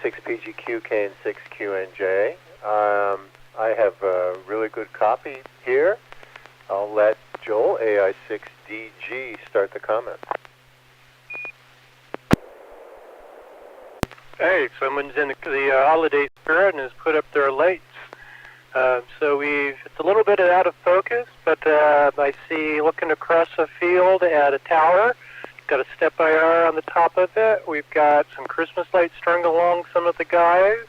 N6PGQ, K6QNJ. I have a really good copy here. I'll let Joel, AI6DG, start the comment. Hey, someone's in the holiday spirit and has put up their lights. So it's a little bit out of focus, but I see looking across a field at a tower. Got a step IR on the top of it. We've got some Christmas lights strung along some of the guys.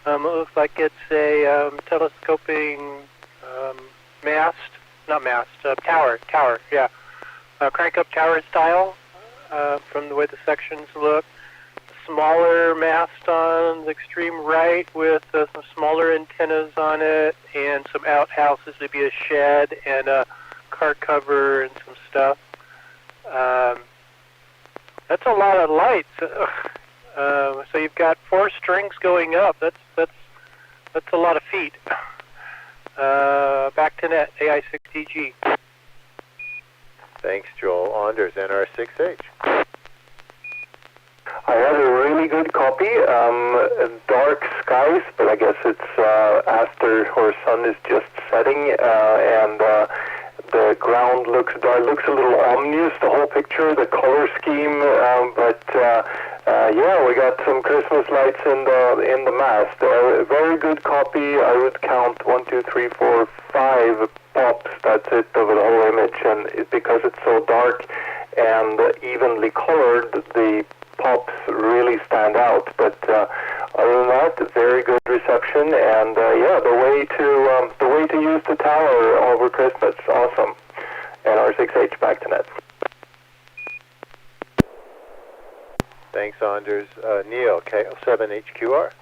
It looks like it's a telescoping tower, yeah. Crank-up tower style from the way the sections look. Smaller mast on the extreme right with some smaller antennas on it and some outhouses, maybe a shed and a car cover and some stuff. That's a lot of lights. So you've got 4 strings going up. That's a lot of feet. Back to net, AI6DG. Thanks, Joel. Anders, NR6H. I have a really good copy. Dark skies, but I guess it's after our sun is just setting, and the ground looks dark, looks a little ominous, the whole picture, the color scheme, but yeah, we got some Christmas lights in the mast. Very good copy. I would count 1, 2, 3, 4, 5 pops. That's it over the whole image, and because it's so dark and evenly colored, the pops really stand out. But other than that, very good reception, and yeah, the way to use the tower over Christmas, awesome. NR6H, back to net. Thanks, Anders. Neil, K07HQR.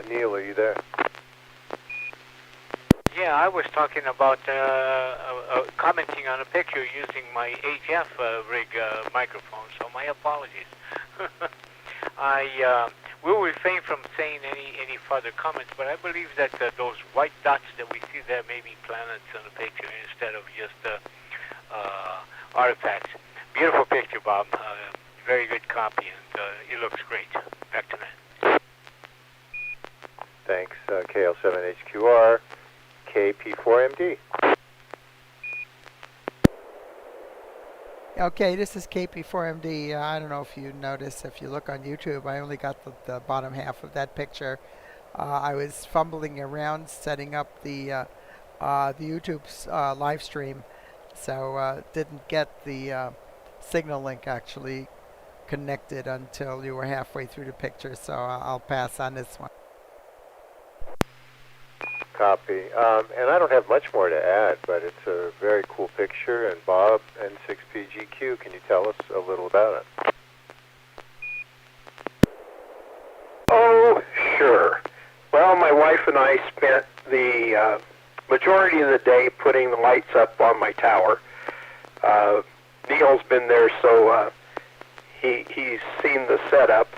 Neil, are you there? Yeah, I was talking about commenting on a picture using my HF rig microphone, so my apologies. I will refrain from saying any further comments, but I believe that those white dots that we see there may be planets in the picture instead of just artifacts. Beautiful picture, Bob. Very good copy, and it looks great. Back to net. Thanks, KL7HQR, KP4MD. Okay, this is KP4MD. I don't know if you notice, if you look on YouTube, I only got the bottom half of that picture. I was fumbling around setting up the YouTube's live stream, so didn't get the signal link actually connected until you were halfway through the picture, so I'll pass on this one. Copy. And I don't have much more to add, but it's a very cool picture. And Bob, N6PGQ, can you tell us a little about it? Oh, sure. Well, my wife and I spent the majority of the day putting the lights up on my tower. Neil's been there, so he's seen the setup.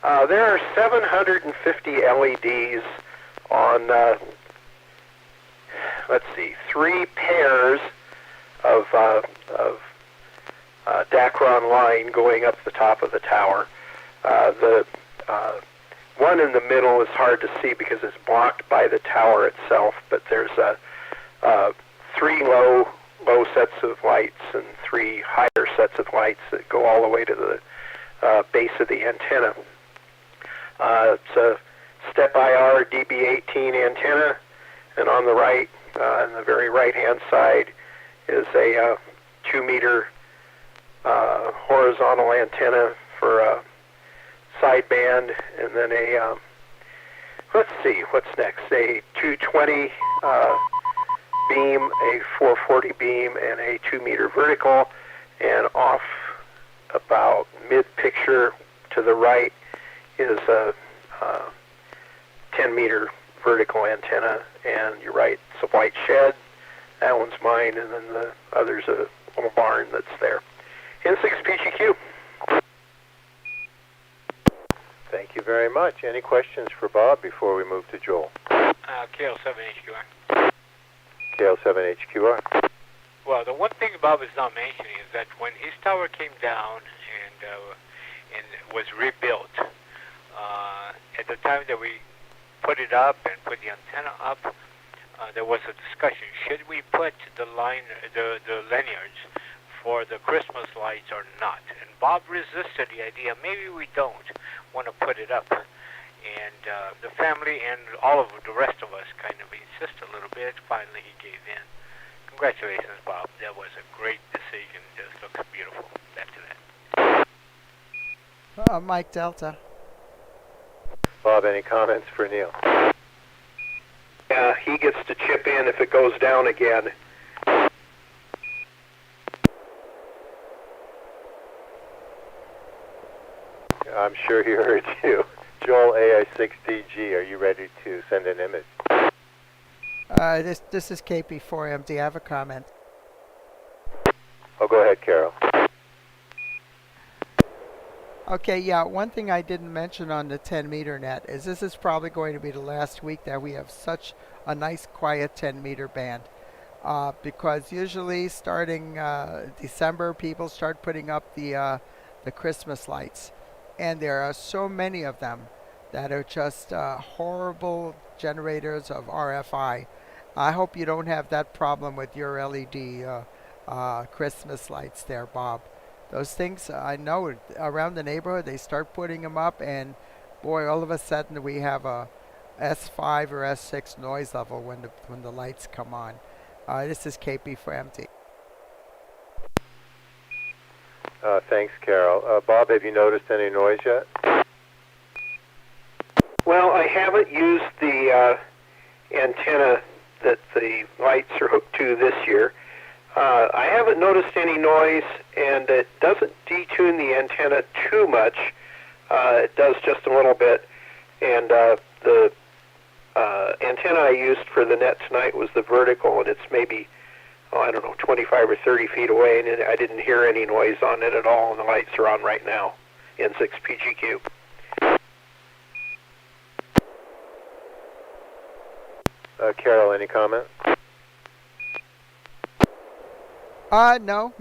There are 750 LEDs on, let's see, 3 pairs of Dacron line going up the top of the tower. The one in the middle is hard to see because it's blocked by the tower itself, but there's 3 low sets of lights and 3 higher sets of lights that go all the way to the base of the antenna. It's a step IR DB18 antenna, and on the right, on the very right-hand side, is a 2-meter horizontal antenna for a sideband, and then a, let's see, what's next? A 220 beam, a 440 beam, and a 2-meter vertical, and off about mid-picture to the right is a 10-meter vertical antenna, and you're right, it's a white shed. That one's mine, and then the other's a little barn that's there. N6PGQ. Thank you very much. Any questions for Bob before we move to Joel? KL7HQR. KL7HQR. Well, the one thing Bob is not mentioning is that when his tower came down and was rebuilt, at the time that we put it up and put the antenna up, there was a discussion: should we put the lanyards for the Christmas lights or not? And Bob resisted the idea. Maybe we don't want to put it up. And the family and all of the rest of us kind of insist a little bit. Finally, he gave in. Congratulations, Bob. That was a great decision. Just looks beautiful. Back to that. Mike Delta. Bob, any comments for Neil? Yeah, he gets to chip in if it goes down again. I'm sure he heard you. Joel, AI6DG, are you ready to send an image? This is KP4MD. I have a comment. Oh, go ahead, Carol. Okay, yeah, one thing I didn't mention on the 10-meter net is this is probably going to be the last week that we have such a nice, quiet 10-meter band. Because usually starting December, people start putting up the Christmas lights. And there are so many of them that are just horrible generators of RFI. I hope you don't have that problem with your LED Christmas lights there, Bob. Those things, I know around the neighborhood, they start putting them up, and boy, all of a sudden we have a S5 or S6 noise level when the lights come on. This is KP for MT. Thanks, Carol. Bob, have you noticed any noise yet? Well, I haven't used the antenna that the lights are hooked to this year. I haven't noticed any noise, and it doesn't detune the antenna too much. It does just a little bit. And the antenna I used for the net tonight was the vertical, and it's maybe, 25 or 30 feet away, and I didn't hear any noise on it at all, and the lights are on right now. N6PGQ. Carol, any comment? No,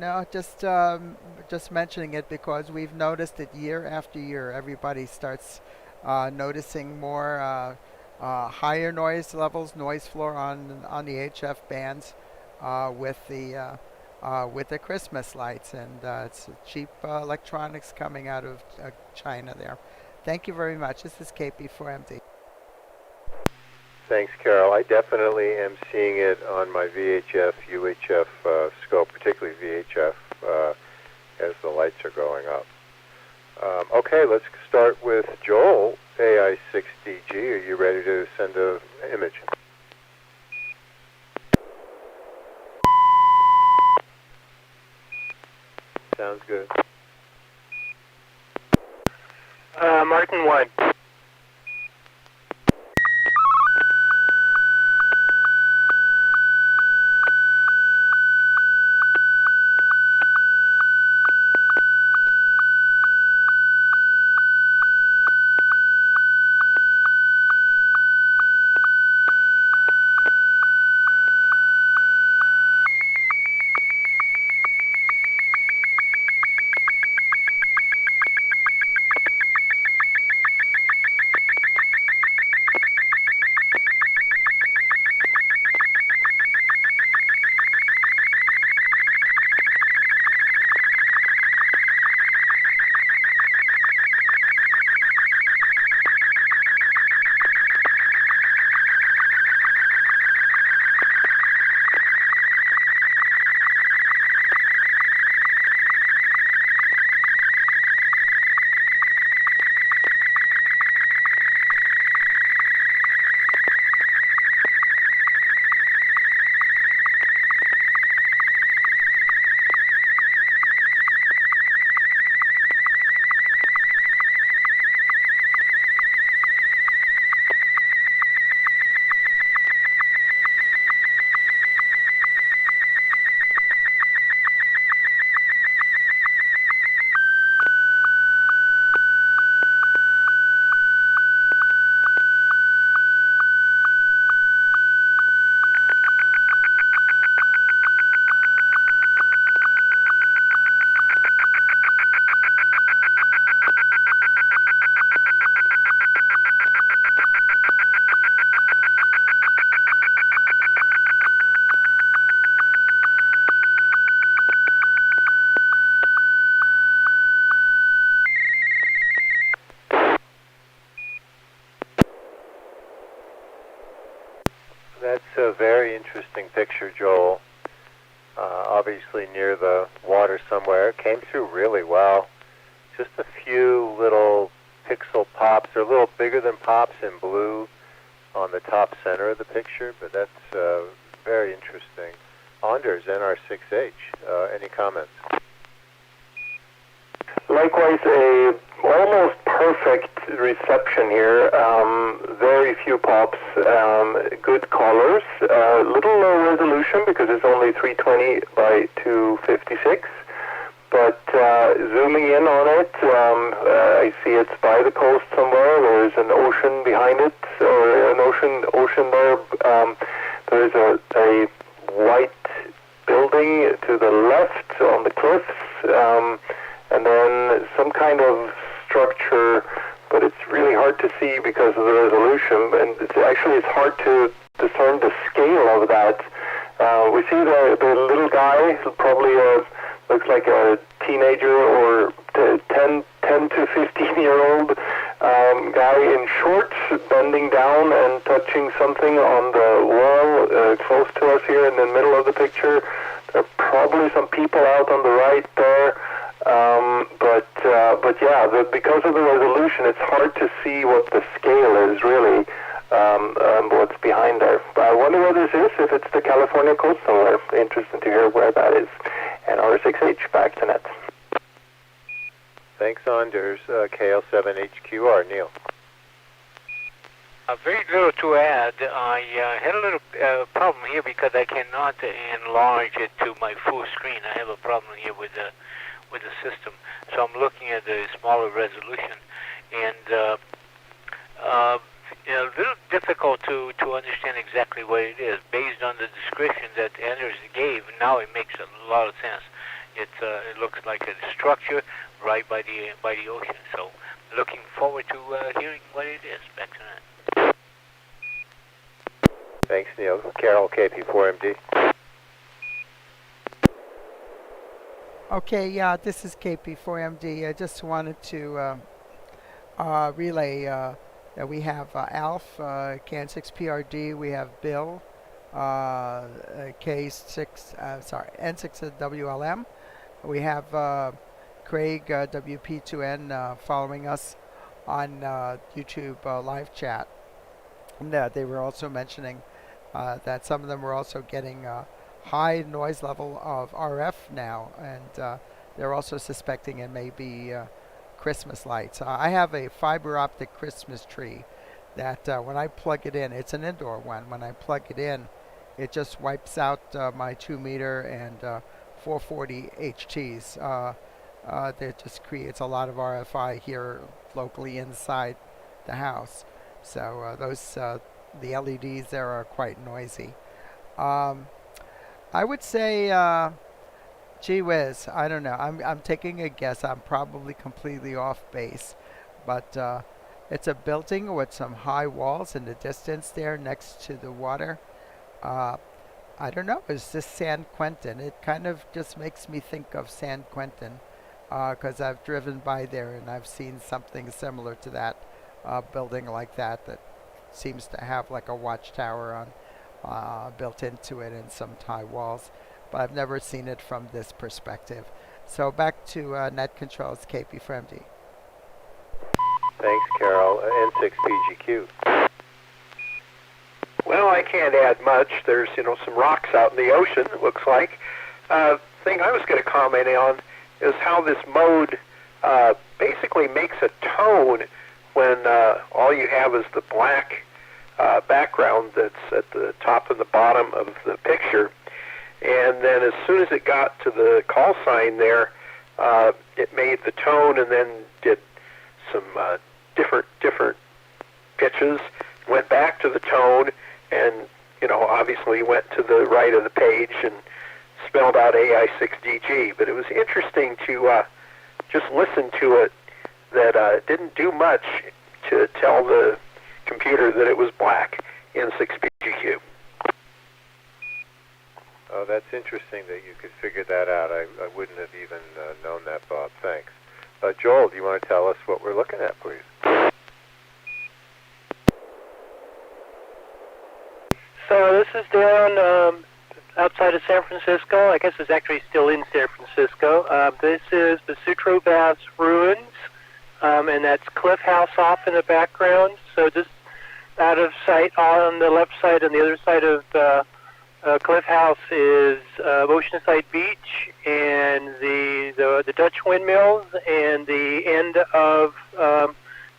just mentioning it because we've noticed it year after year. Everybody starts noticing more higher noise levels, noise floor on the HF bands with the Christmas lights, and it's cheap electronics coming out of China there. Thank you very much. This is KP4MD. Thanks, Carol. I definitely am seeing it on my VHF, UHF scope, particularly VHF, as the lights are going up. Okay, let's start with Joel, AI6DG. Are you ready to send an image? Sounds good. Martin 1. That's a very interesting picture, Joel. Obviously near the water somewhere. It came through really well. Just a few little pixel pops. They're a little bigger than pops in blue on the top center of the picture, but that's very interesting. Anders, NR6H, any comments? Likewise, a almost perfect reception here. Very few pops, good colors, little low resolution because it's only 320 by 256. But zooming in on it, I see it's by the coast somewhere. There's an ocean behind it, or an ocean there. There is a white building to the left on the cliffs, and then some kind of structure, but it's really hard to see because of the resolution, and it's hard to discern the scale of that. We see the little guy, probably looks like a teenager or 10 to 15-year-old guy in shorts, bending down and touching something on the wall close to us here in the middle of the picture. There are probably some people out on the right there. But yeah, because of the resolution, it's hard to see what the scale is really, what's behind there. But I wonder where this is, if it's the California coast somewhere. Interesting to hear where that is. And R6H, back to net. Thanks, Anders. KL7HQR, Neil. Very little to add. I had a little problem here because I cannot enlarge it to my full screen. I have a problem here with the system, so I'm looking at the smaller resolution, and a little difficult to understand exactly what it is. Based on the description that Anders gave, now it makes a lot of sense. It looks like a structure right by the ocean. So, looking forward to hearing what it is. Back to that. Thanks, Neil. Carol, KP4MD. Okay, yeah, this is KP4MD. I just wanted to relay that we have Alf, N6PRD, we have Bill, N6WLM. We have Craig, WP2N, following us on YouTube live chat. And they were also mentioning that some of them were also getting high noise level of RF now, and they're also suspecting it may be Christmas lights. I have a fiber optic Christmas tree that when I plug it in, it's an indoor one. When I plug it in, it just wipes out my 2 meter and 440 HTs. That just creates a lot of RFI here locally inside the house. So the LEDs there are quite noisy. I would say, gee whiz, I don't know. I'm taking a guess. I'm probably completely off base, but it's a building with some high walls in the distance there next to the water. I don't know. Is this San Quentin? It kind of just makes me think of San Quentin because I've driven by there and I've seen something similar to that building like that seems to have like a watchtower on. Built into it and some high walls, but I've never seen it from this perspective. So back to net controls, KP4MD. Thanks, Carol. N6PGQ. Well, I can't add much. There's some rocks out in the ocean, it looks like. Thing I was going to comment on is how this mode basically makes a tone when all you have is the black background that's at the top and the bottom of the picture. And then as soon as it got to the call sign there, it made the tone and then did some different pitches, went back to the tone, and obviously went to the right of the page and spelled out AI6DG. But it was interesting to just listen to it that didn't do much to tell the computer that it was black in N6PGQ. Oh, that's interesting that you could figure that out. I wouldn't have even known that, Bob. Thanks. Joel, do you want to tell us what we're looking at, please? So this is down outside of San Francisco. I guess it's actually still in San Francisco. This is the Sutro Baths ruins, and that's Cliff House off in the background. So just out of sight on the left side, and the other side of Cliff House is Oceanside Beach and the Dutch windmills and the end of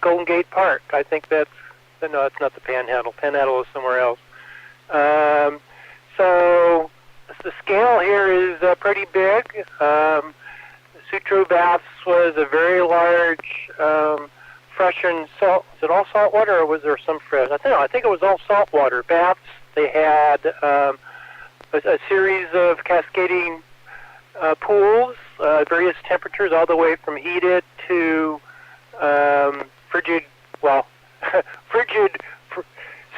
Golden Gate Park. I think that's, no, it's not the Panhandle. Panhandle is somewhere else. So the scale here is pretty big. Sutro Baths was a very large fresh and salt. Is it all salt water, or was there some fresh? I think it was all salt water baths. They had a series of cascading pools, various temperatures, all the way from heated to frigid. Well, frigid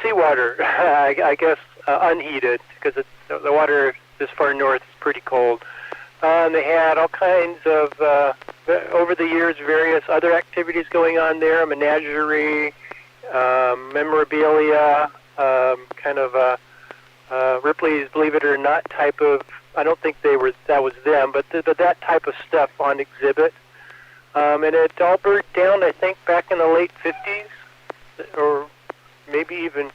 seawater, I guess, unheated, because the water this far north is pretty cold. They had all kinds of, over the years, various other activities going on there, menagerie, memorabilia, kind of Ripley's Believe It or Not type of, I don't think that was them, but that type of stuff on exhibit. And it all burned down, I think, back in the late 50s, or maybe even,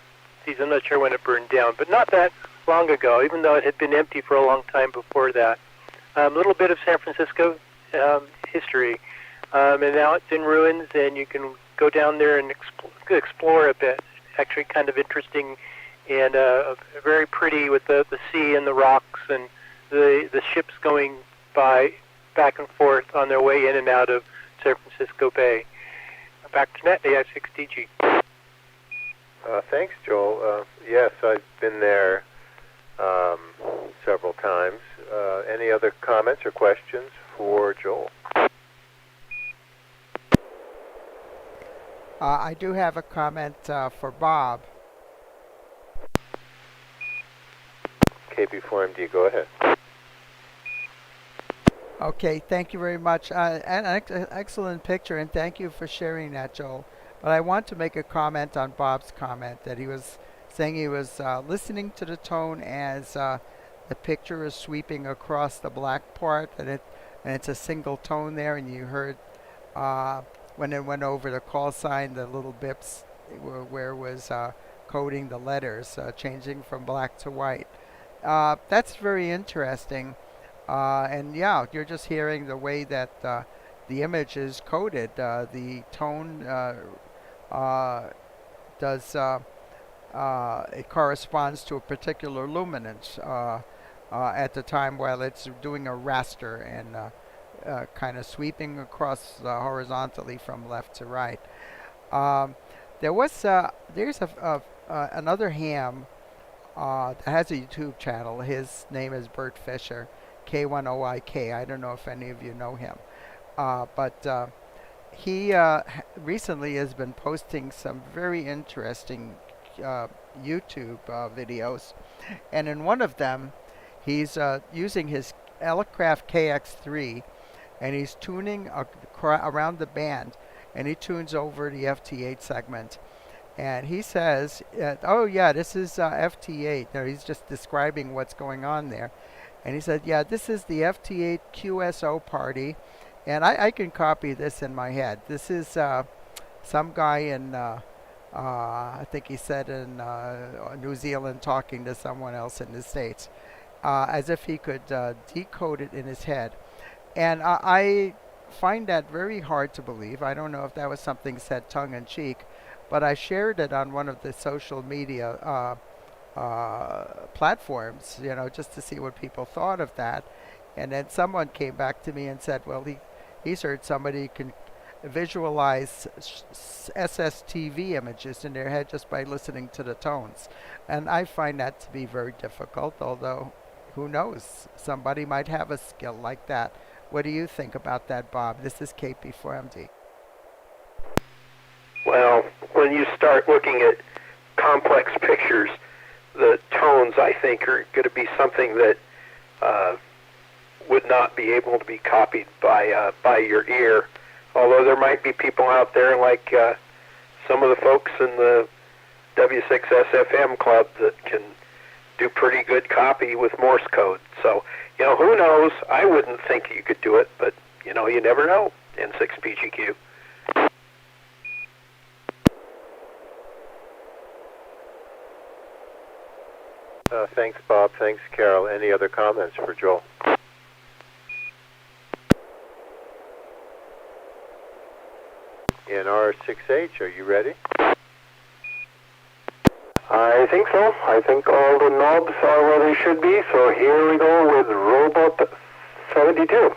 I'm not sure when it burned down, but not that long ago, even though it had been empty for a long time before that. A little bit of San Francisco history, and now it's in ruins, and you can go down there and explore a bit. Actually kind of interesting and very pretty with the sea and the rocks and the ships going by back and forth on their way in and out of San Francisco Bay. Back to N6NA SSTV. Thanks, Joel. Yes, I've been there several times. Any other comments or questions for Joel? I do have a comment for Bob. KP4MD, go ahead. Okay, thank you very much. An excellent picture, and thank you for sharing that, Joel. But I want to make a comment on Bob's comment that he was saying he was listening to the tone as the picture is sweeping across the black part, and it's a single tone there, and you heard when it went over the call sign, the little bips where it was coding the letters, changing from black to white. That's very interesting. And yeah, you're just hearing the way that the image is coded. The tone it corresponds to a particular luminance at the time while it's doing a raster and kind of sweeping across horizontally from left to right. There's another ham that has a YouTube channel. His name is Bert Fisher, K1OIK. I don't know if any of you know him, but he recently has been posting some very interesting YouTube videos, and in one of them he's using his Elecraft KX3, and he's tuning around the band, and he tunes over the FT8 segment, and he says, oh yeah, this is FT8. Now he's just describing what's going on there, and he said, yeah, this is the FT8 QSO party, and I can copy this in my head. This is some guy in I think he said in New Zealand talking to someone else in the States, as if he could decode it in his head. And I find that very hard to believe. I don't know if that was something said tongue-in-cheek, but I shared it on one of the social media platforms, just to see what people thought of that. And then someone came back to me and said, well, he's heard somebody can visualize SSTV images in their head just by listening to the tones. And I find that to be very difficult, although who knows, somebody might have a skill like that. What do you think about that, Bob? This is KP4MD. Well, when you start looking at complex pictures, the tones, I think, are going to be something that would not be able to be copied by your ear. Although there might be people out there like some of the folks in the W6S FM club that can good copy with Morse code. So, who knows? I wouldn't think you could do it, but, you never know. N6PGQ. Thanks, Bob. Thanks, Carol. Any other comments for Joel? In R6H, are you ready? I think so. I think all the knobs are where they should be, so here we go with Robot 72.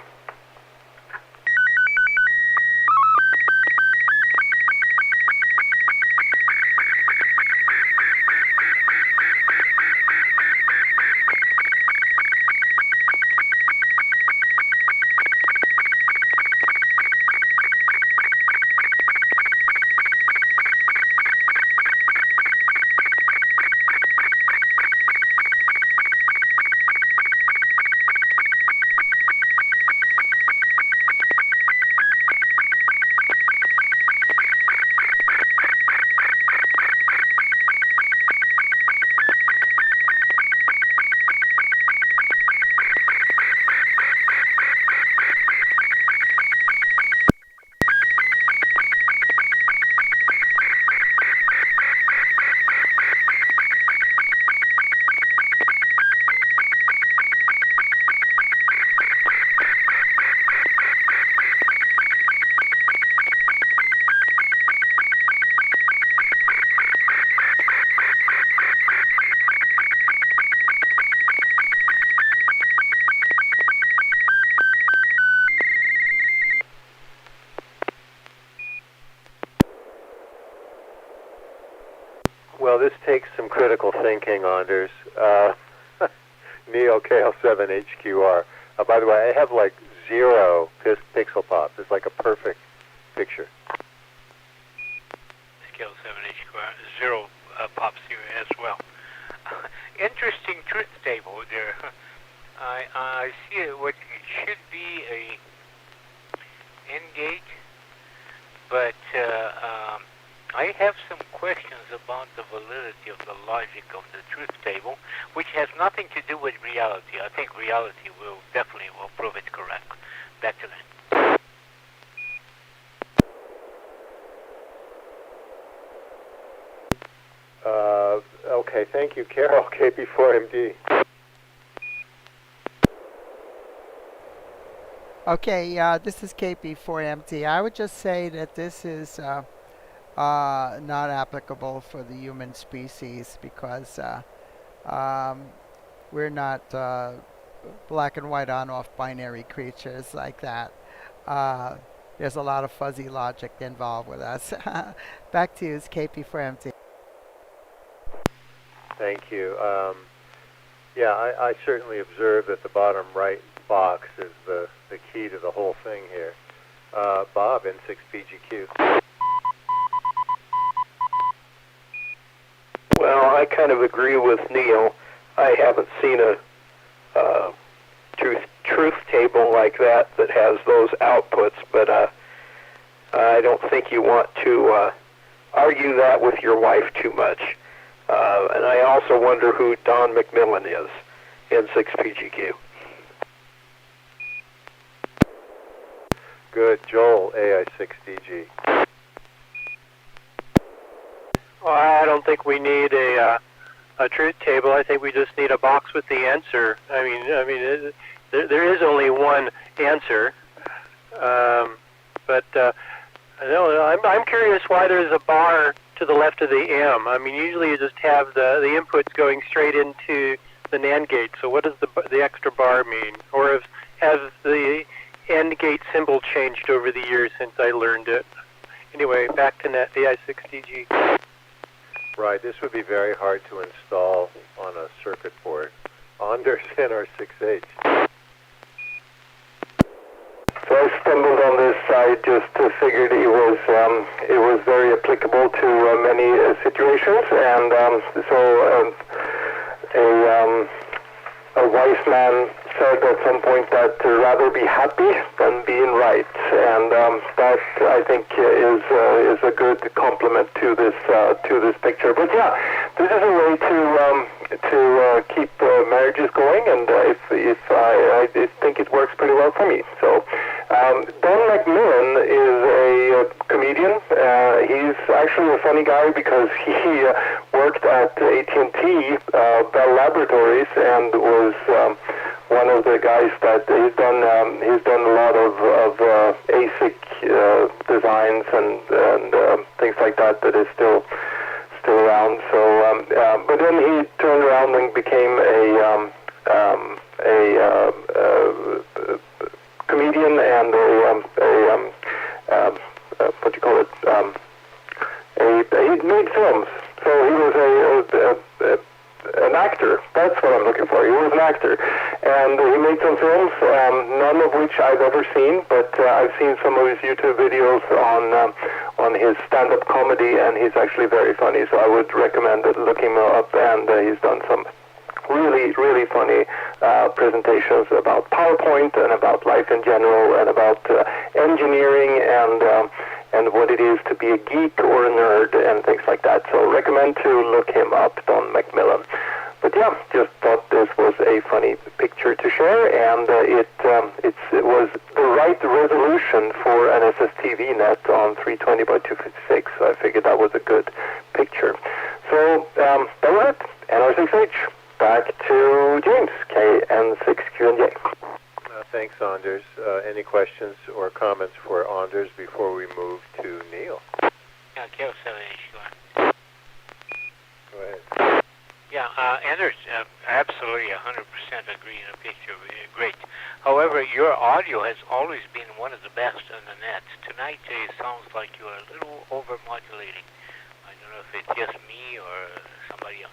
Well, this takes some critical thinking, Anders. Neo KL7HQR. By the way, I have like 0 pixel pops. It's like a perfect picture. Scale 7HQR, 0 pops here as well. Interesting truth table there. I see what should be a N gate, but I have some questions about the validity of the logic of the truth table, which has nothing to do with reality. I think reality will definitely prove it correct. Back to that. Okay, thank you, Carol, KP4MD. Okay, this is KP4MT. I would just say that this is not applicable for the human species because we're not black and white on-off binary creatures like that. There's a lot of fuzzy logic involved with us. Back to you, it's KP4MT. Thank you. Yeah, I certainly observe that the bottom right box is the key to the whole thing here. Bob, N6PGQ. Well, I kind of agree with Neil. I haven't seen a truth table like that has those outputs, but I don't think you want to argue that with your wife too much. And I also wonder who Don McMillan is, N6PGQ. Good. Joel, AI6DG. Well, I don't think we need a truth table. I think we just need a box with the answer. I mean, there is only one answer. But I'm curious why there's a bar to the left of the M. I mean, usually you just have the inputs going straight into the NAND gate. So what does the extra bar mean? Or has the AND gate symbol changed over the years since I learned it? Anyway, back to net AI6DG. Right, this would be very hard to install on a circuit board. Anders and R6H. So I stumbled on this. I just figured it was very applicable to many situations, and a wise man said at some point that rather be happy than being right, and that I think is a good compliment to this picture. But yeah, this is a way to keep marriages going, and if I think it works pretty well for me. So Don McMillan is a comedian. He's actually a funny guy because he worked at AT&T Bell Laboratories and was one of the guys that he's done a lot of ASIC designs and things like that is still around. So, but then he turned around and became a comedian and what do you call it? He made films. So he was an actor. That's what I'm looking for. He was an actor, and he made some films, none of which I've ever seen, but I've seen some of his YouTube videos on his stand-up comedy, and he's actually very funny. So I would recommend looking him up. And he's done some really, really funny presentations about PowerPoint and about life in general, and about engineering and what it is to be a geek or a nerd and things like that. So recommend to look him up, Don McMillan. But yeah, just thought this was a funny picture to share, and it was the right resolution for an SSTV net on 320 by 256. So I figured that was a good picture. So that was it. NR6H. Back to James, KN6QNJ. Thanks, Anders. Any questions or comments for Anders before we move to Neil? Yeah, K07H. Go ahead. Yeah, Anders, absolutely 100% agree in a picture. Great. However, your audio has always been one of the best on the net. Tonight, it sounds like you're a little over-modulating. I don't know if it's just me or somebody else.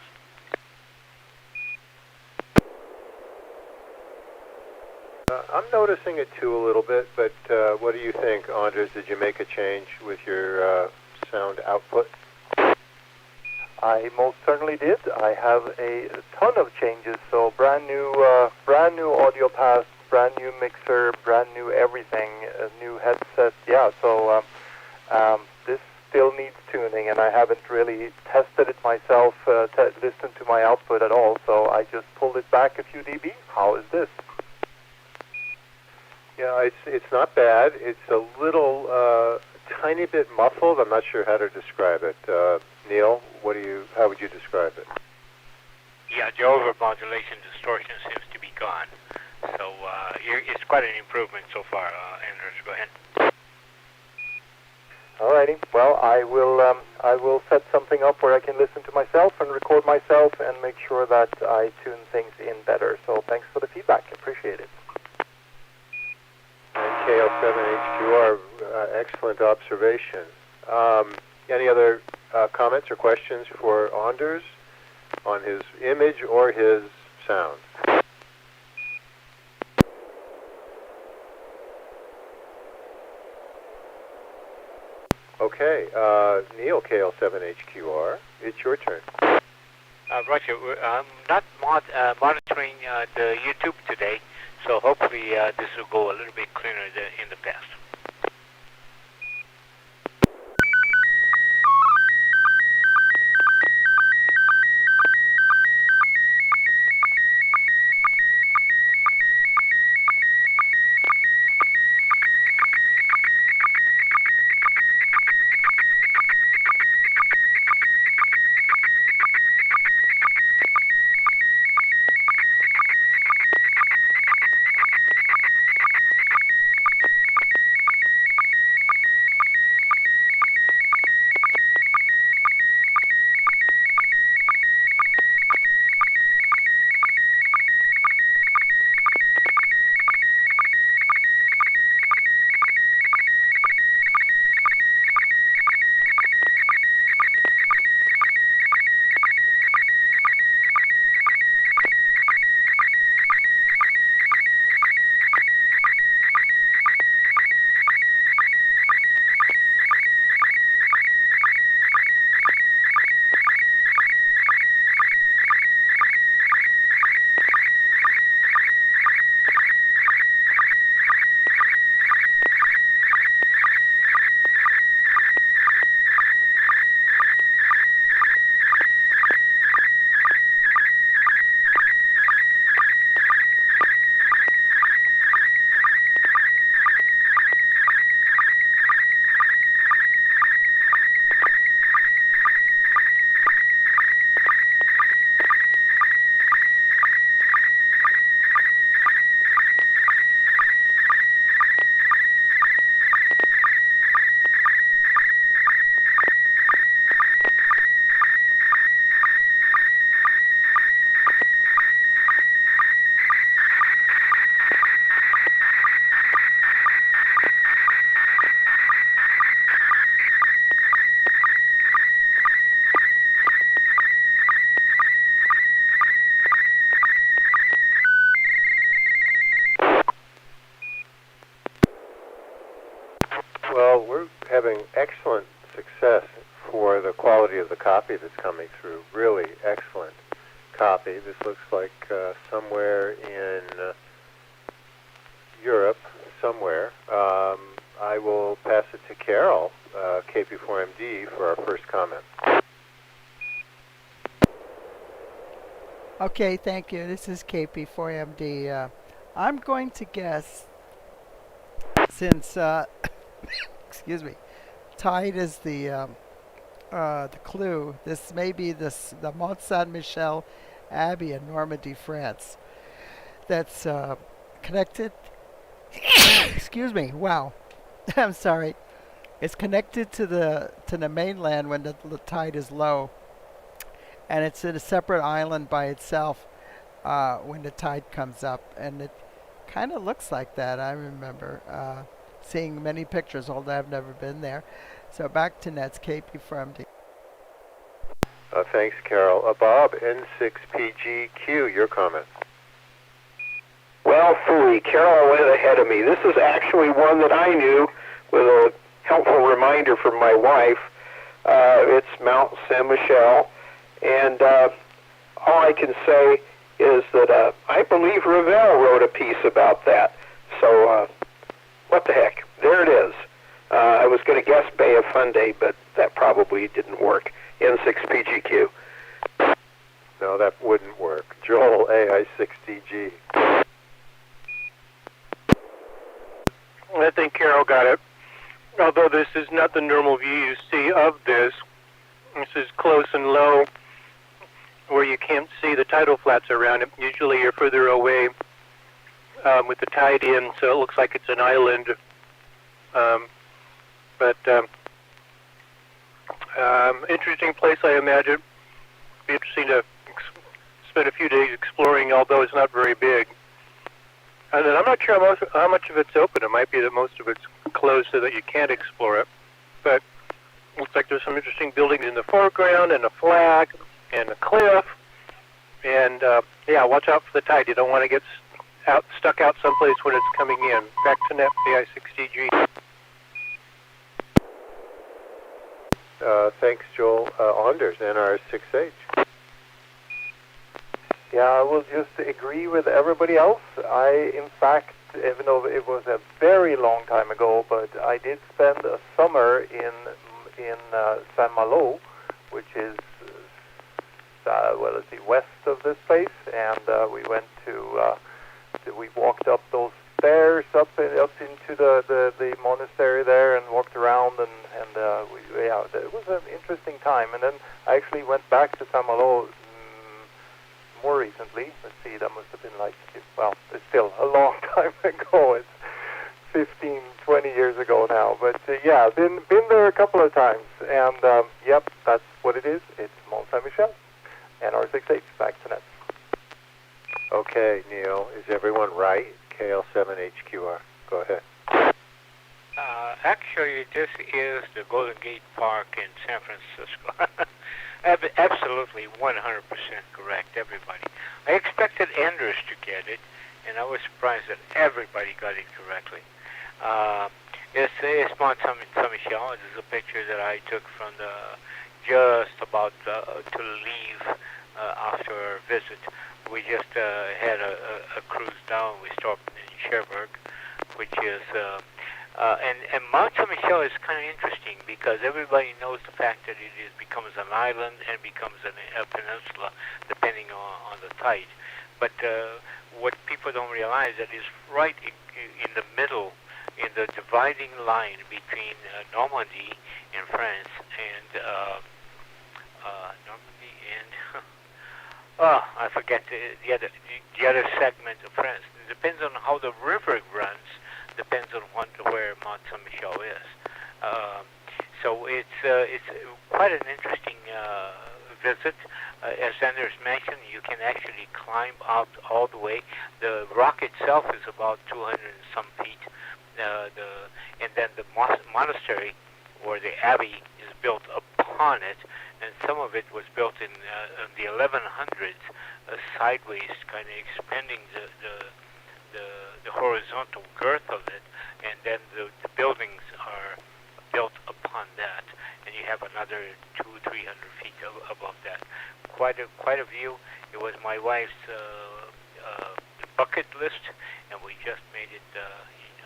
I'm noticing it too a little bit, but what do you think, Anders? Did you make a change with your sound output? I most certainly did. I have a ton of changes. So brand new audio pass, brand new mixer, brand new everything, a new headset. Yeah. So this still needs tuning, and I haven't really tested it myself, listened to my output at all. So I just pulled it back a few dB. How is this? Yeah, it's not bad. It's a little tiny bit muffled. I'm not sure how to describe it. Neil, how would you describe it? Yeah, the over-modulation distortion seems to be gone. So it's quite an improvement so far. Anders, go ahead. Alrighty. Well, I will set something up where I can listen to myself and record myself and make sure that I tune things in better. So thanks for the feedback. Appreciate it. And KL7HQR, excellent observation. Any other comments or questions for Anders on his image or his sound? Okay, Neil, KL7HQR, it's your turn. Roger, I'm not monitoring the YouTube today, so hopefully this will go a little bit clearer than in the past. having excellent success for the quality of the copy that's coming through. Really excellent copy. This looks like somewhere in Europe, somewhere. I will pass it to Carol, KP4MD, for our first comment. Okay, thank you. This is KP4MD. I'm going to guess, since excuse me, tide is the clue. This may be the Mont Saint Michel Abbey in Normandy, France. That's connected. Excuse me. Wow. I'm sorry. It's connected to the mainland when the tide is low, and it's in a separate island by itself when the tide comes up, and it kind of looks like that. I remember seeing many pictures, although I've never been there. So back to Nets, KP from D. Thanks, Carol. Bob, N6PGQ, your comment. Well, phooey, Carol went ahead of me. This is actually one that I knew with a helpful reminder from my wife. It's Mount Saint Michel, and all I can say is that I believe Ravel wrote a piece about that. So, what the heck? There it is. I was going to guess Bay of Fundy, but that probably didn't work. N6PGQ. No, that wouldn't work. Joel, AI6DG. I think Carol got it. Although this is not the normal view you see of this. This is close and low, where you can't see the tidal flats around it. Usually you're further away with the tide in, so it looks like it's an island. Interesting place, I imagine. Be interesting to spend a few days exploring, although it's not very big. And then I'm not sure how much of it's open. It might be that most of it's closed so that you can't explore it. But it looks like there's some interesting buildings in the foreground, and a flag, and a cliff. And yeah, watch out for the tide. You don't want to get stuck out someplace when it's coming in. Back to net, AI6DG. Thanks, Joel. Anders, NR6H. Yeah, I will just agree with everybody else. In fact, even though it was a very long time ago, but I did spend a summer in Saint-Malo, which is let's see, west of this place, and we went we walked up those stairs up into the monastery there, and walked around, and it was an interesting time. And then I actually went back to Saint-Malo more recently. Let's see, that must have been it's still a long time ago. It's 15, 20 years ago now. But yeah, been there a couple of times, and yep, that's what it is. It's Mont Saint Michel, and R6H, back to net. Okay, Neil, is everyone right? KL7HQR. Go ahead. Actually, this is the Golden Gate Park in San Francisco. Absolutely, 100% correct, everybody. I expected Anders to get it, and I was surprised that everybody got it correctly. It's Mont Saint Michel. This is a picture that I took from just about to leave after our visit. We just had a cruise down. We stopped in Cherbourg, which is... and Mont Saint Michel is kind of interesting because everybody knows the fact that it becomes an island and becomes a peninsula depending on the tide. But what people don't realize that is right in the middle, in the dividing line between Normandy in France and Normandy and I forget the other segment of France. It depends on how the river runs. Depends on where Mont Saint Michel is. So it's quite an interesting visit. As Anders mentioned, you can actually climb out all the way. The rock itself is about 200 and some feet. And then the monastery, or the abbey, is built upon it, and some of it was built in the 1100s, sideways, kind of expanding the horizontal girth of it, and then the buildings are built upon that, and you have another 200-300 feet above that. Quite a view. It was my wife's bucket list, and we just made it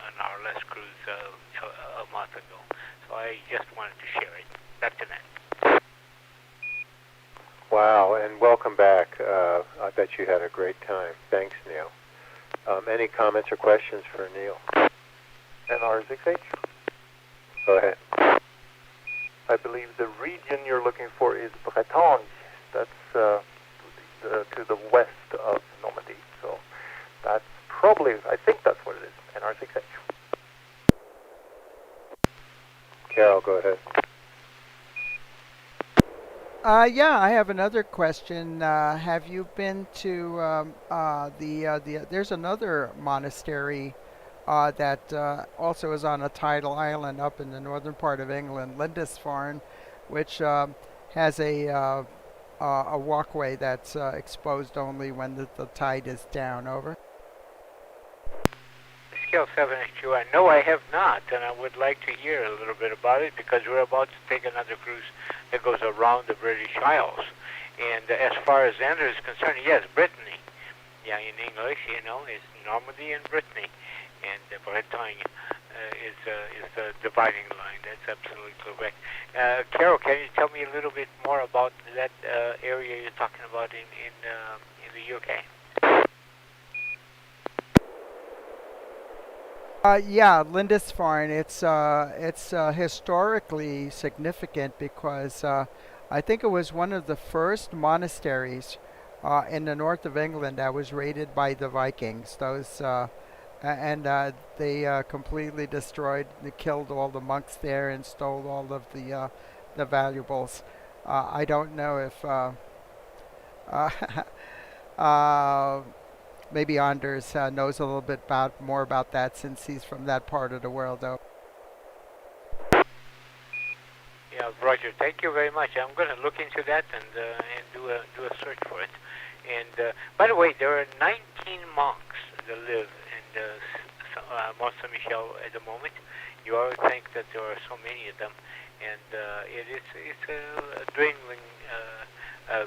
on our last cruise a month ago. So I just wanted to share it. Back to Nat. Wow, and welcome back. I bet you had a great time. Thanks, Neil. Any comments or questions for Neil? NR6H? Go ahead. I believe the region you're looking for is Bretagne. That's to the west of Normandy. So that's probably, I think that's what it is, NR6H. Carol, go ahead. Yeah, I have another question. Have you been to there's another monastery that also is on a tidal island up in the northern part of England, Lindisfarne, which has a walkway that's exposed only when the tide is down. Over. Scale 7HQ. No, I have not, and I would like to hear a little bit about it because we're about to take another cruise that goes around the British Isles. And as far as Xander is concerned, yes, Brittany. Yeah, in English, it's Normandy and Brittany. And Bretagne is the dividing line. That's absolutely correct. Carol, can you tell me a little bit more about that area you're talking about in the UK? Yeah, Lindisfarne. It's historically significant because I think it was one of the first monasteries in the north of England that was raided by the Vikings. They completely destroyed, they killed all the monks there and stole all of the valuables. I don't know if maybe Anders knows a little bit more about that since he's from that part of the world, though. Yeah, Roger. Thank you very much. I'm going to look into that and do a search for it. And by the way, there are 19 monks that live in Mont Saint Michel at the moment. You always think that there are so many of them, and it's a dwindling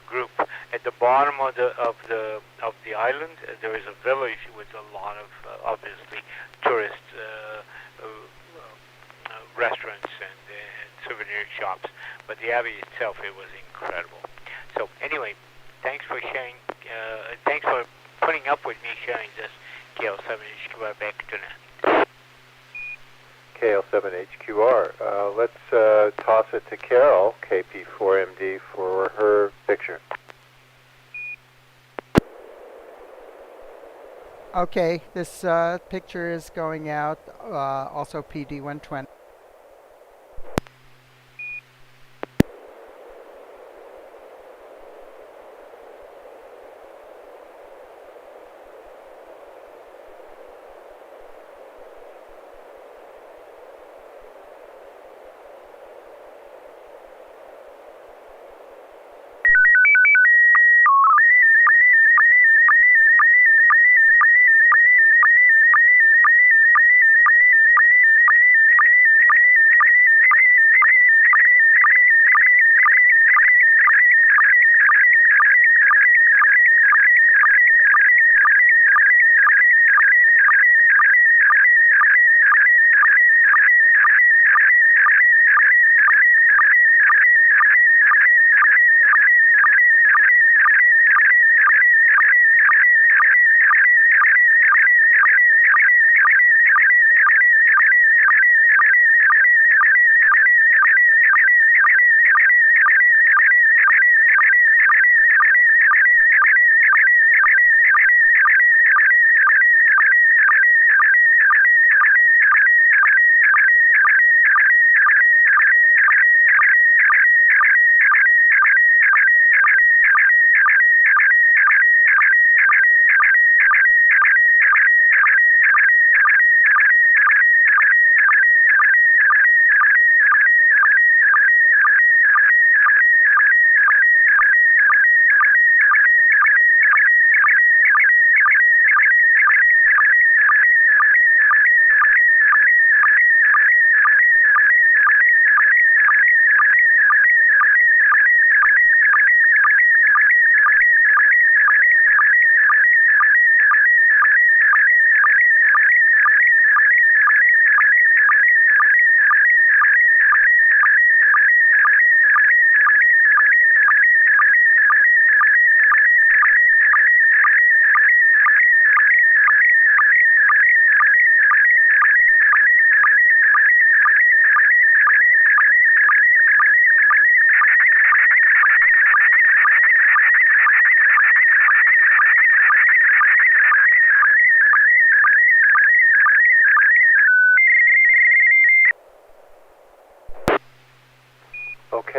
group. At the bottom of the island, there is a village with a lot of obviously tourist restaurants and souvenir shops. But the abbey itself, it was incredible. So anyway, thanks for sharing. Thanks for putting up with me sharing this KL7HQR back to Nat. KL7HQR. Let's toss it to Carol, KP4MD, for her picture. Okay, this picture is going out, also PD120.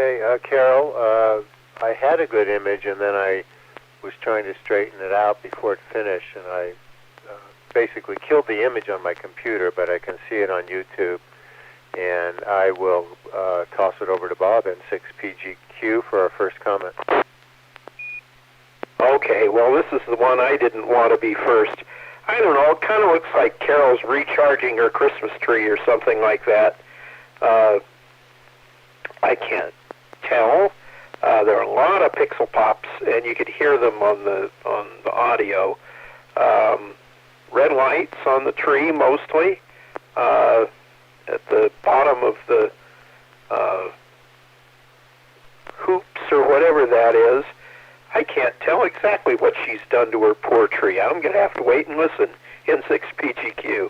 Okay, Carol, I had a good image, and then I was trying to straighten it out before it finished, and I basically killed the image on my computer, but I can see it on YouTube, and I will toss it over to Bob, N6PGQ, for our first comment. Okay, well, this is the one I didn't want to be first. I don't know, it kind of looks like Carol's recharging her Christmas tree or something like that. I can't tell. There are a lot of pixel pops, and you could hear them on the audio. Red lights on the tree, mostly. At the bottom of the hoops or whatever that is. I can't tell exactly what she's done to her poor tree. I'm going to have to wait and listen. N6PGQ.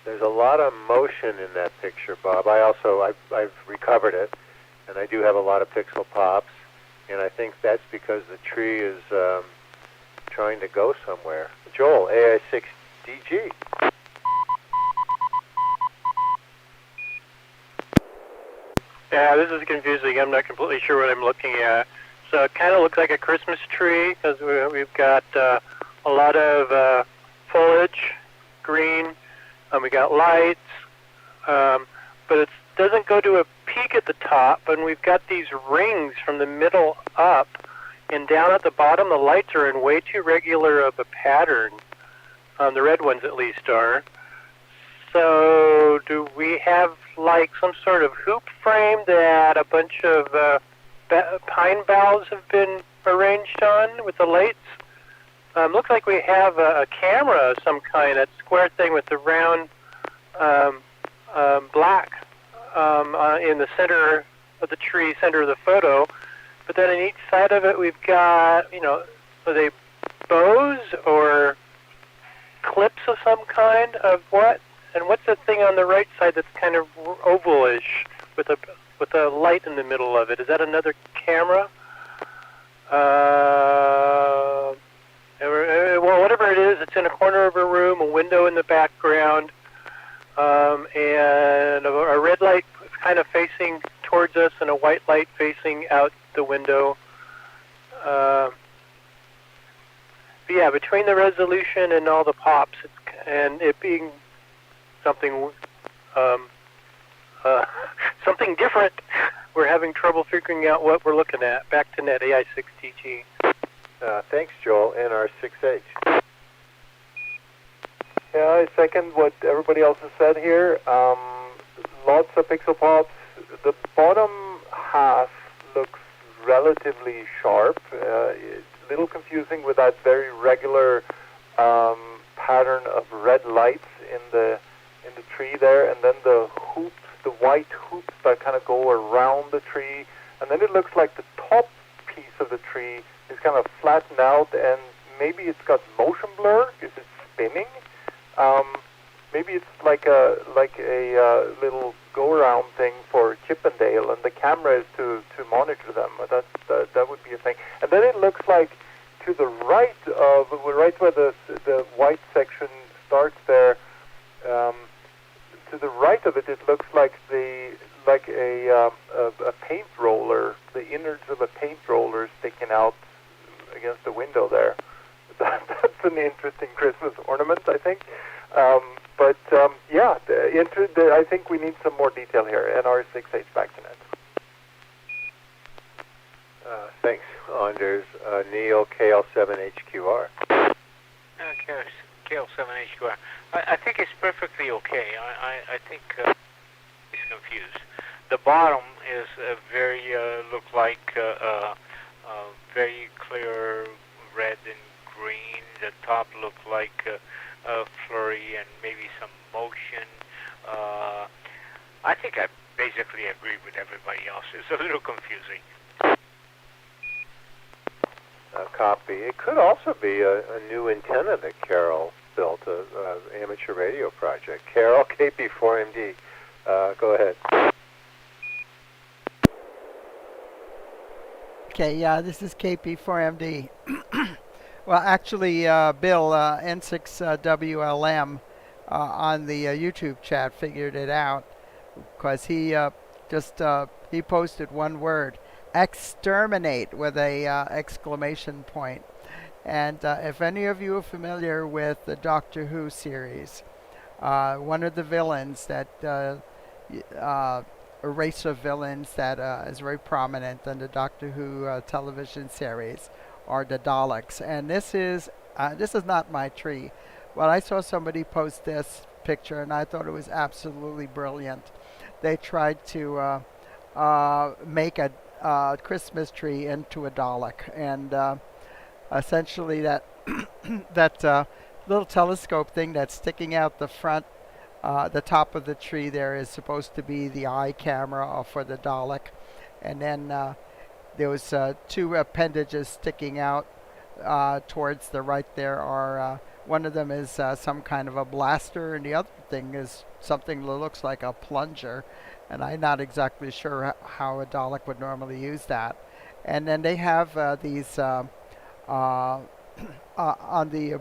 There's a lot of motion in that picture, Bob. I've recovered it, and I do have a lot of pixel pops, and I think that's because the tree is trying to go somewhere. Joel, AI6DG. Yeah, this is confusing. I'm not completely sure what I'm looking at. So it kind of looks like a Christmas tree because we've got a lot of foliage, green, and we got lights, but it doesn't go to a peak at the top, and we've got these rings from the middle up, and down at the bottom the lights are in way too regular of a pattern. The red ones at least are. So do we have like some sort of hoop frame that a bunch of pine boughs have been arranged on with the lights? Looks like we have a camera of some kind, that square thing with the round black in the center of the tree, center of the photo. But then on each side of it we've got, are they bows or clips of some kind of what? And what's the thing on the right side that's kind of ovalish with a light in the middle of it? Is that another camera? Well, whatever it is, it's in a corner of a room, a window in the background, and a red light kind of facing towards us and a white light facing out the window. But yeah, between the resolution and all the pops, and it being something something different, we're having trouble figuring out what we're looking at. Back to Net, AI6TG. Thanks, Joel. NR6H. Yeah, I second what everybody else has said here. Lots of pixel pops. The bottom half looks relatively sharp. It's a little confusing with that very regular pattern of red lights in the tree there, and then the hoops, the white hoops that kind of go around the tree, and then it looks like the top piece of the tree is kind of flattened out, and maybe it's got motion blur. Is it spinning? Maybe it's like a little go-around thing for Chippendale, and the camera is to monitor them. That would be a thing. And then it looks like to the right where the white section starts there. To the right of it, it looks like a paint roller, the innards of a paint roller sticking out against the window there. That's an interesting Christmas ornament, I think. I think we need some more detail here. NR6H back to Net. Thanks, Anders. Neil, KL7HQR. KL7HQR. I think it's perfectly okay. I think he's confused. The bottom is very look like very clear red and green. The top looked like a flurry and maybe some motion. I think I basically agree with everybody else. It's a little confusing. Copy. It could also be a new antenna that Carol built, an amateur radio project. Carol, KP4MD. Go ahead. Okay, yeah, this is KP4MD. Well, actually, Bill, N6WLM on the YouTube chat figured it out because he just he posted one word: exterminate, with a exclamation point. And if any of you are familiar with the Doctor Who series, one of the villains that a race of villains that is very prominent in the Doctor Who television series are the Daleks. And this is not my tree, but I saw somebody post this picture and I thought it was absolutely brilliant. They tried to make a Christmas tree into a Dalek, and essentially that that little telescope thing that's sticking out the front, the top of the tree there, is supposed to be the eye camera for the Dalek, and then there was two appendages sticking out towards the right. There are one of them is some kind of a blaster, and the other thing is something that looks like a plunger, and I'm not exactly sure how a Dalek would normally use that. And then they have these on the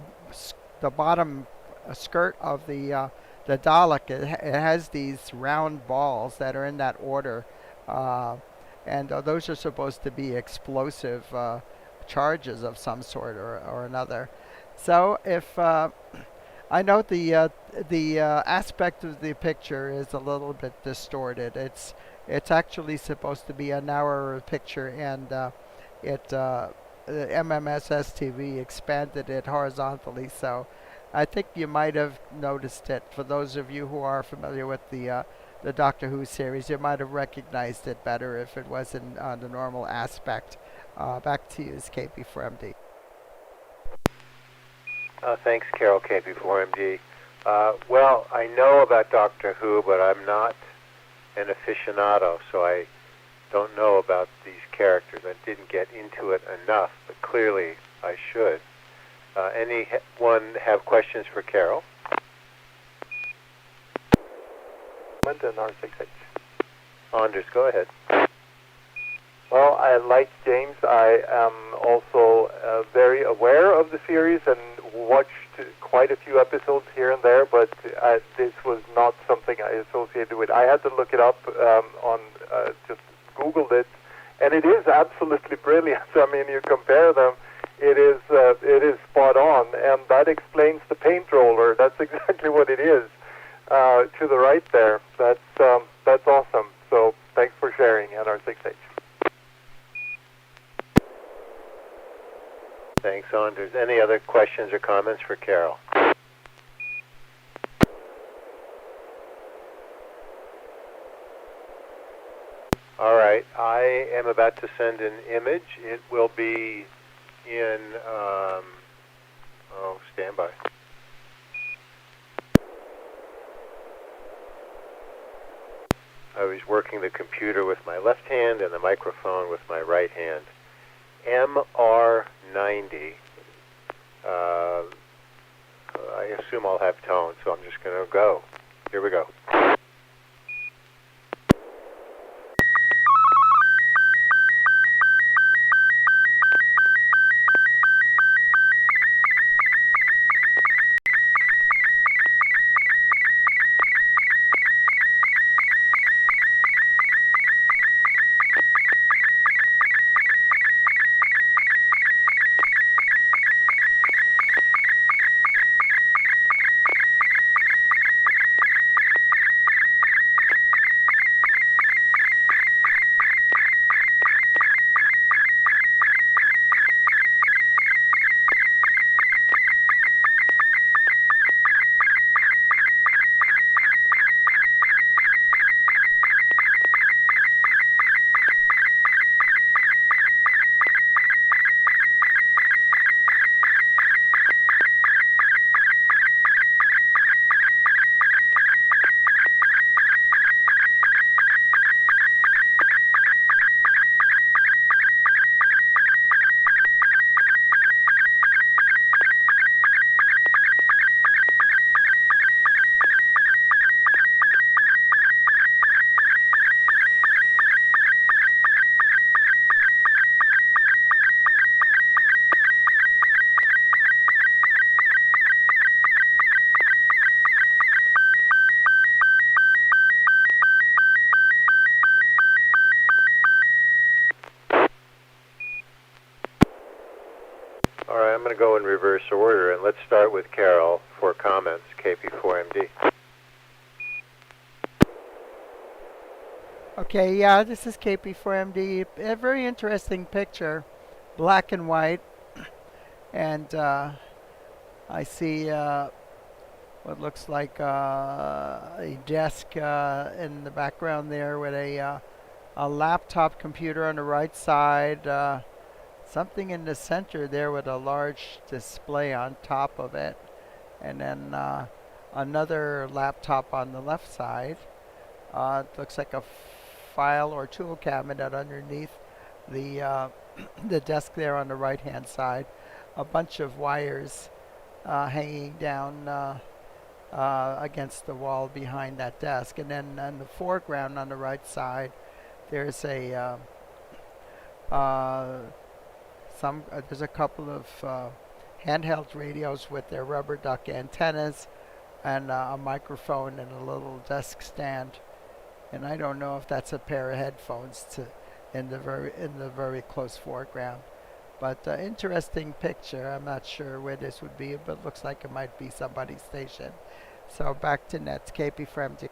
bottom skirt of the Dalek. It has these round balls that are in that order, and those are supposed to be explosive charges of some sort or another. So if I know the aspect of the picture is a little bit distorted. It's actually supposed to be a narrower picture, and the MMS STV expanded it horizontally. So I think you might have noticed it. For those of you who are familiar with the Doctor Who series, you might have recognized it better if it was in the normal aspect. Back to you, KP4MD. Thanks, Carol, KP4MD. Well, I know about Doctor Who, but I'm not an aficionado, so I don't know about these characters. I didn't get into it enough, but clearly I should. Anyone have questions for Carol? And R6H. Anders, go ahead. Well, I like James. I am also very aware of the series and watched quite a few episodes here and there, but this was not something I associated with. I had to look it up on just Googled it, and it is absolutely brilliant. I mean, you compare them, it is spot on, and that explains the paint roller. That's exactly what it is to the right there. That's awesome. So thanks for sharing, NR6H. Thanks, Anders. Any other questions or comments for Carol? All right. I am about to send an image. It will be in, stand by. I was working the computer with my left hand and the microphone with my right hand. MR90. I assume I'll have tone, so I'm just going to go. Here we go. to go in reverse order, and let's start with Carol for comments, KP4MD. Okay, yeah, this is KP4MD. A very interesting picture, black and white, and I see what looks like a desk in the background there with a laptop computer on the right side, something in the center there with a large display on top of it, and then another laptop on the left side. It looks like a file or tool cabinet underneath the the desk there on the right hand side. A bunch of wires hanging down against the wall behind that desk, and then in the foreground on the right side there's a there's a couple of handheld radios with their rubber duck antennas and a microphone and a little desk stand. And I don't know if that's a pair of headphones in the very close foreground. But interesting picture. I'm not sure where this would be, but it looks like it might be somebody's station. So back to Nets, KP4MD.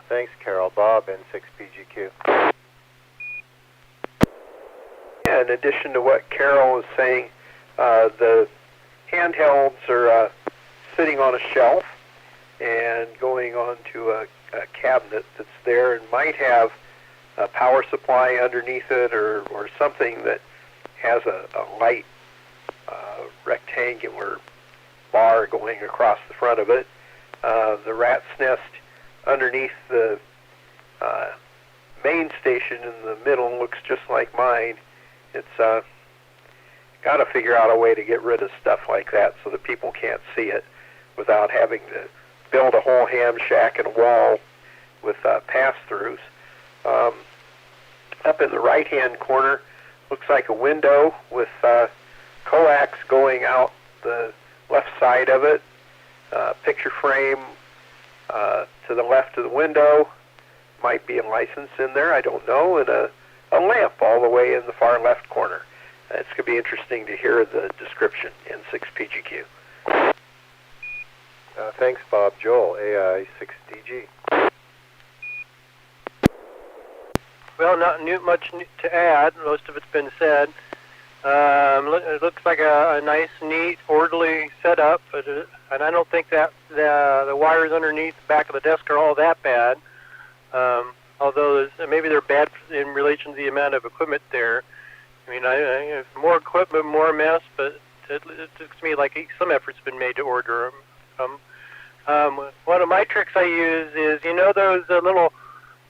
Thanks, Carol. Bob, N6PGQ. Yeah, in addition to what Carol was saying, the handhelds are sitting on a shelf and going onto a cabinet that's there and might have a power supply underneath it or something that has a light rectangular bar going across the front of it. The rat's nest underneath the main station in the middle looks just like mine. It's got to figure out a way to get rid of stuff like that so that people can't see it without having to build a whole ham shack and a wall with pass-throughs. Up in the right-hand corner looks like a window with coax going out the left side of it. Picture frame to the left of the window. Might be a license in there, I don't know, and a lamp all the way in the far left corner. It's going to be interesting to hear the description in N6PGQ. Thanks, Bob. Joel, AI6DG. Well, not much to add. Most of it's been said. It looks like a nice, neat, orderly setup, and I don't think that the wires underneath the back of the desk are all that bad. Although maybe they're bad in relation to the amount of equipment there. I mean, more equipment, more mess, but it looks to me like some effort's been made to order them. One of my tricks I use is, those little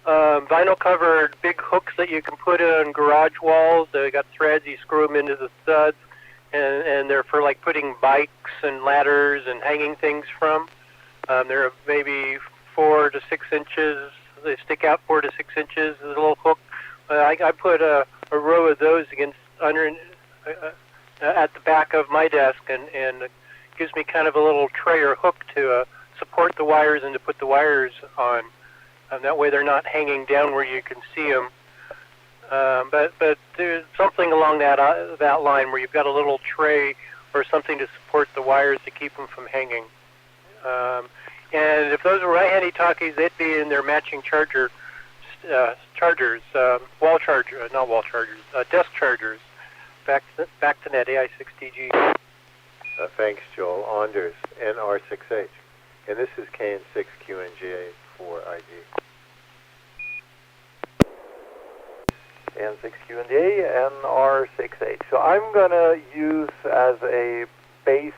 vinyl-covered big hooks that you can put on garage walls. They got threads. You screw them into the studs, and they're for like putting bikes and ladders and hanging things from. They're maybe 4 to 6 inches. They stick out 4 to 6 inches. The little hook. I put a row of those at the back of my desk, and it gives me kind of a little tray or hook to support the wires and to put the wires on. That way they're not hanging down where you can see them. But there's something along that line where you've got a little tray or something to support the wires to keep them from hanging. And if those were handy talkies, they'd be in their matching chargers, wall charger, not wall chargers, desk chargers. Back to Net, AI6DG. Thanks, Joel. Anders, NR6H. And this is KN6QNJ for ID. N6NA NR6H. So I'm going to use as a base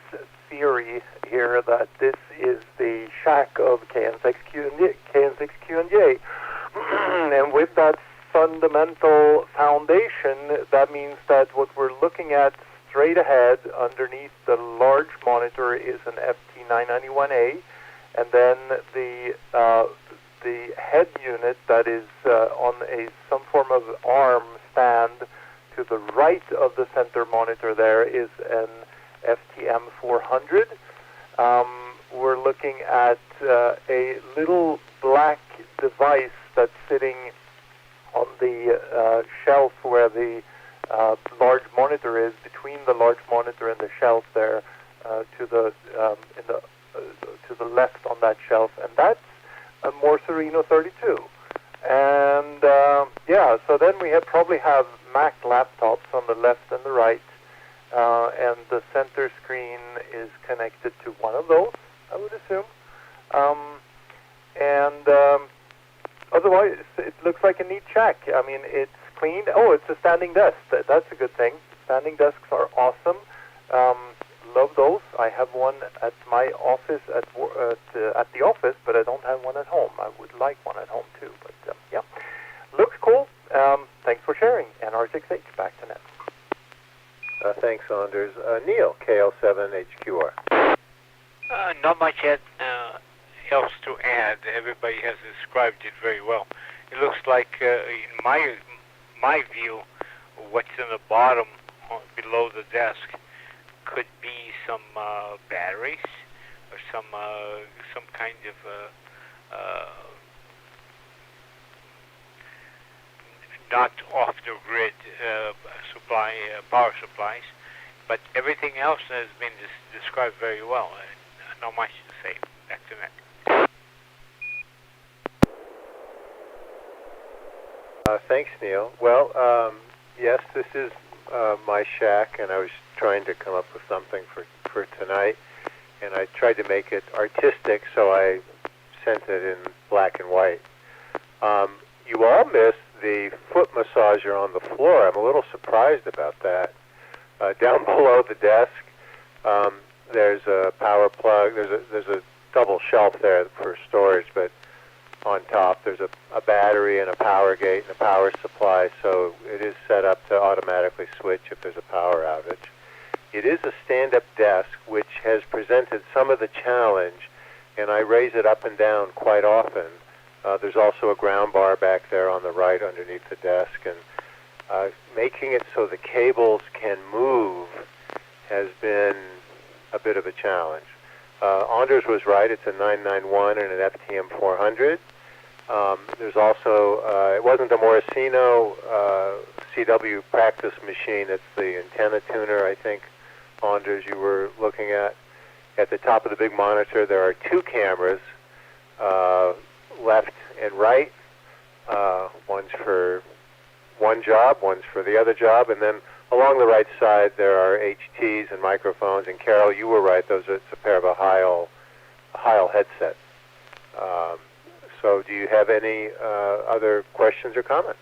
theory here that this is the shack of KN6QNJ. And with that fundamental foundation, that means that what we're looking at straight ahead underneath the large monitor is an FT991A, and then the head unit that is on some form of arm stand to the right of the center monitor there is an FTM400. We're looking at a little black device that's sitting on the shelf where the large monitor is, between the large monitor and the shelf there, to the left on that shelf, and that's a Morse 32. And so then we probably have Mac laptops on the left and the right, and the center screen is connected to one of those, I would assume. Otherwise, it looks like a neat shack. I mean, it's clean. Oh, it's a standing desk. That's a good thing. Standing desks are awesome. Love those. I have one at my office at the office, but I don't have one at home. I would like one at home too. But yeah, looks cool. Thanks for sharing. NR6H, back to Net. Thanks, Anders. Neil, KL7HQR. Not much else to add. Everybody has described it very well. It looks like, in my view, what's in the bottom below the desk could be some batteries or some kind of not off the grid power supplies, but everything else has been described very well. Not much to say. Back to Net. Thanks, Neil. Well, yes, this is my shack, and I was trying to come up with something for tonight, and I tried to make it artistic, so I sent it in black and white. You all missed the foot massager on the floor. I'm a little surprised about that. Down below the desk, there's a power plug. There's a double shelf there for storage, but on top there's a battery and a power gate and a power supply, so it is set up to automatically switch if there's a power outage. It is a stand-up desk, which has presented some of the challenge, and I raise it up and down quite often. There's also a ground bar back there on the right underneath the desk, and making it so the cables can move has been a bit of a challenge. Anders was right. It's a 991 and an FTM 400. There's also, it wasn't the Morosino CW practice machine. It's the antenna tuner, I think, Anders, you were looking at. At the top of the big monitor, there are two cameras, left and right. One's for one job, one's for the other job, and then along the right side there are HTs and microphones. And Carol, you were right; it's a pair of a Heil headset. So, do you have any other questions or comments?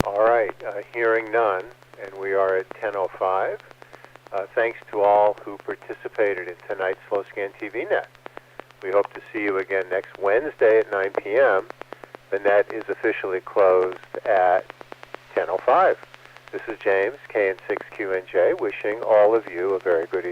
All right, hearing none, and we are at 10:05. Thanks to all who participated in tonight's Slow Scan TV Net. We hope to see you again next Wednesday at 9 p.m. The net is officially closed at 10:05. This is James, KN6QNJ, wishing all of you a very good evening.